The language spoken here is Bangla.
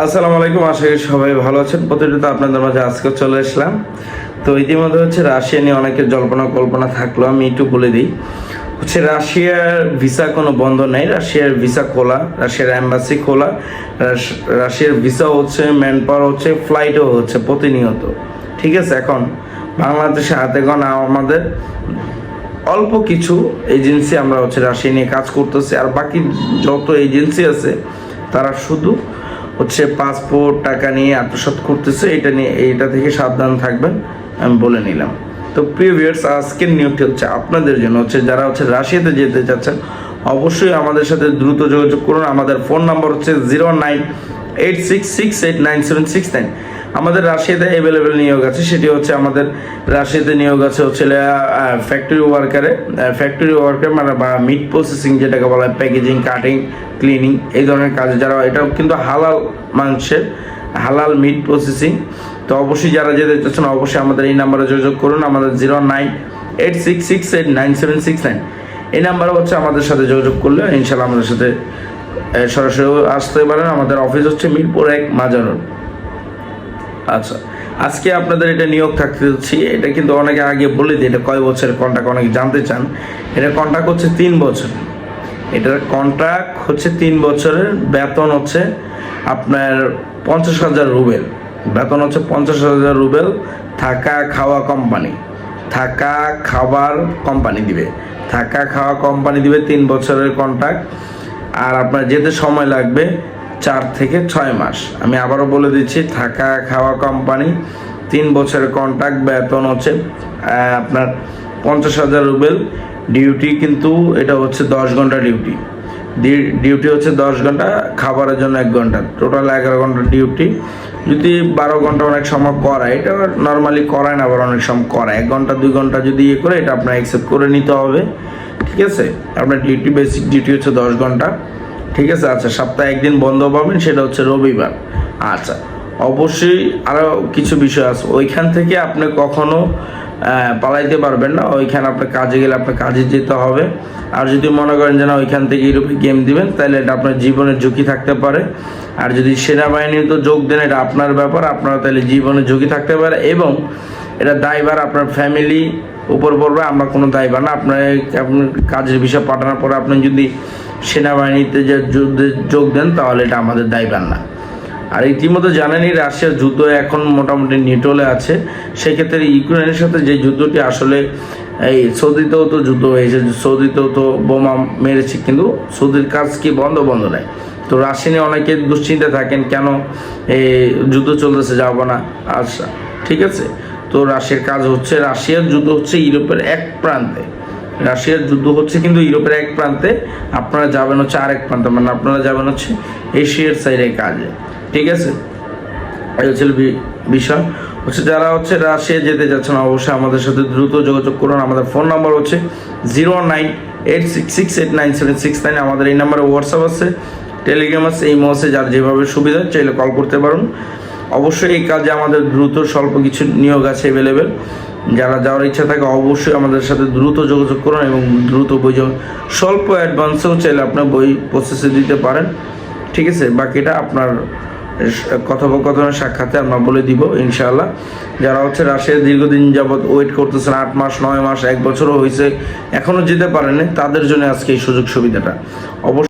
আসসালামু আলাইকুম, আশা করি সবাই ভালো আছেন। প্রতিনিয়ত আপনাদের মাঝে আজকে চলে আসলাম। তো ইতিমধ্যে রাশিয়া নিয়ে অনেকের জল্পনা কল্পনা থাকলো, আমি একটু বলে দিই। রাশিয়ার ভিসা কোনো বন্ধ নেই, রাশিয়ার ভিসা খোলা, রাশিয়ার অ্যাম্বাসি খোলা, রাশিয়ার ভিসা হচ্ছে, ম্যান পাওয়ার হচ্ছে, ফ্লাইটও হচ্ছে প্রতিনিয়ত। ঠিক আছে, এখন বাংলাদেশে হাতে গোনা আমাদের অল্প কিছু এজেন্সি আমরা রাশিয়া নিয়ে কাজ করতেছি, আর বাকি যত এজেন্সি আছে তারা শুধু পাসপোর্ট টাকা নিয়ে আত্মসাৎ করতেছে। এটা থেকে সাবধান থাকবেন, আমি বলে নিলাম। তো প্রিয় ভিউয়ার্স, আজকের নিউজটি আপনাদের জন্য যারা রাশিয়াতে যেতে চাচ্ছেন, অবশ্যই আমাদের সাথে দ্রুত যোগাযোগ করুন। আমাদের ফোন নাম্বার 0986689769। আমাদের রাশিয়াতে অ্যাভেলেবেল নিয়োগ আছে, সেটি আমাদের রাশিয়াতে নিয়োগ আছে ফ্যাক্টরি ওয়ার্কার মানে বা মিট প্রসেসিং, যেটাকে বলা হয় প্যাকেজিং, কাটিং, ক্লিনিং, এই ধরনের কাজে যারা, এটাও কিন্তু হালাল মাংসের, হালাল মিট প্রসেসিং। তো অবশ্যই যারা যেতে চাচ্ছেন অবশ্যই আমাদের এই নাম্বারে যোগাযোগ করুন। আমাদের 0986689769 এই নাম্বারে আমাদের সাথে যোগাযোগ করলে ইনশাল্লাহ আমাদের সাথে সরাসরি আসতে পারেন। আমাদের অফিস মিরপুর 1 মাজার রোড। আচ্ছা, আজকে আপনাদের এটা নিয়োগ থাকতে হচ্ছে, এটা কিন্তু অনেকে আগে বলে দিই, এটা কয় বছরের কন্ট্রাক্ট অনেকে জানতে চান। এটা কন্ট্রাক্ট 3 বছর। এটার কন্ট্রাক্ট 3 বছরের। বেতন আপনার 50,000 রুবেল। বেতন 50,000 রুবেল। থাকা খাওয়া কোম্পানি, থাকা খাবার কোম্পানি দিবে, থাকা খাওয়া কোম্পানি দিবে। 3 বছরের কন্ট্রাক্ট। আর আপনার যেতে সময় লাগবে 4 থেকে 6 মাস। আমি আবারও বলে দিচ্ছি, থাকা খাওয়া কোম্পানি, 3 বছরের কন্ট্রাক্ট। বেতন আপনার 50,000 রুবেল। ডিউটি কিন্তু এটা 10 ঘন্টা ডিউটি। ডিউটি 10 ঘন্টা, খাবারের জন্য 1 ঘন্টা, টোটাল 11 ঘন্টা ডিউটি। যদি 12 ঘন্টা অনেক সময় করায়, এটা নর্মালি করায় না, আবার অনেক সময় করায় 1 ঘন্টা 2 ঘন্টা যদি করে, এটা আপনার অ্যাকসেপ্ট করে নিতে হবে। ঠিক আছে, আপনার ডিউটি, বেসিক ডিউটি 10 ঘন্টা। ঠিক আছে। আচ্ছা, সপ্তাহে 1 দিন বন্ধ পাবেন, সেটা রবিবার। আচ্ছা, অবশ্যই আরও কিছু বিষয় আছে, ওইখান থেকে আপনি কখনো পালাইতে পারবেন না। ওইখানে আপনার কাজে গেলে আপনার কাজে যেতে হবে। আর যদি মনে করেন যে না ওইখান থেকে ইউরোপে গেম দিবেন, তাহলে এটা আপনার জীবনের ঝুঁকি থাকতে পারে। আর যদি সেনাবাহিনীতে যোগ দেন, এটা আপনার ব্যাপার, আপনার তাহলে জীবনের ঝুঁকি থাকতে পারে, এবং এটা দায়ভার আপনার ফ্যামিলি উপর পড়বে। আমরা কোনো দায়ভার না। আপনার কাজের বিষয় পাঠানোর পরে আপনি যদি সেনাবাহিনীতে যে যুদ্ধে যোগ দেন, তাহলে এটা আমাদের দায়ভার না। আর ইতিমধ্যে জানেনই, রাশিয়ার যুদ্ধ এখন মোটামুটি নিটলে আছে। সেক্ষেত্রে ইউক্রেনের সাথে যে যুদ্ধটি এই সৌদিতেও তো যুদ্ধ হয়েছে, সৌদিতেও তো বোমা মেরেছে, কিন্তু সৌদির কাজ কি বন্ধ নেয়। তো রাশিয়া নিয়ে অনেকে দুশ্চিন্তা থাকেন, কেন এই যুদ্ধ চলতেছে, যাবো না। আচ্ছা, ঠিক আছে। তো রাশিয়ার কাজ রাশিয়ার যুদ্ধ ইউরোপের এক প্রান্তে। রাশিয়ার যুদ্ধ কিন্তু ইউরোপের এক প্রান্তে, আপনারা যাবেন আরেক প্রান্তে, মানে আপনারা যাবেন এশিয়ার সাইডে কাজে। ঠিক আছে, এই বিষয় যারা রাশিয়া যেতে যাচ্ছেন অবশ্যই আমাদের সাথে দ্রুত যোগাযোগ করুন। আমাদের ফোন নাম্বার 0986689769। আমাদের এই নাম্বারে হোয়াটসঅ্যাপ আছে, টেলিগ্রাম আছে, ইমো আছে, যার যেভাবে সুবিধা চাইলে কল করতে পারুন। অবশ্যই এই কাজে আমাদের দ্রুত স্বল্প কিছু নিয়োগ আছে অ্যাভেলেবেল। যারা যাওয়ার ইচ্ছা থাকে অবশ্যই আমাদের সাথে দ্রুত যোগাযোগ করুন, এবং দ্রুত বই স্বল্প অ্যাডভান্সেও চাইলে আপনার বই প্রসেসে দিতে পারেন। ঠিক আছে, বাকিটা আপনার কথোপকথনের সাক্ষাতে আমরা বলে দিব ইনশাআল্লাহ। যারা রাশিয়া দীর্ঘদিন যাবৎ ওয়েট করতেছেন, 8 মাস 9 মাস 1 বছরও হয়েছে, এখনও যেতে পারেনি, তাদের জন্য আজকে এই সুযোগ সুবিধাটা অবশ্যই।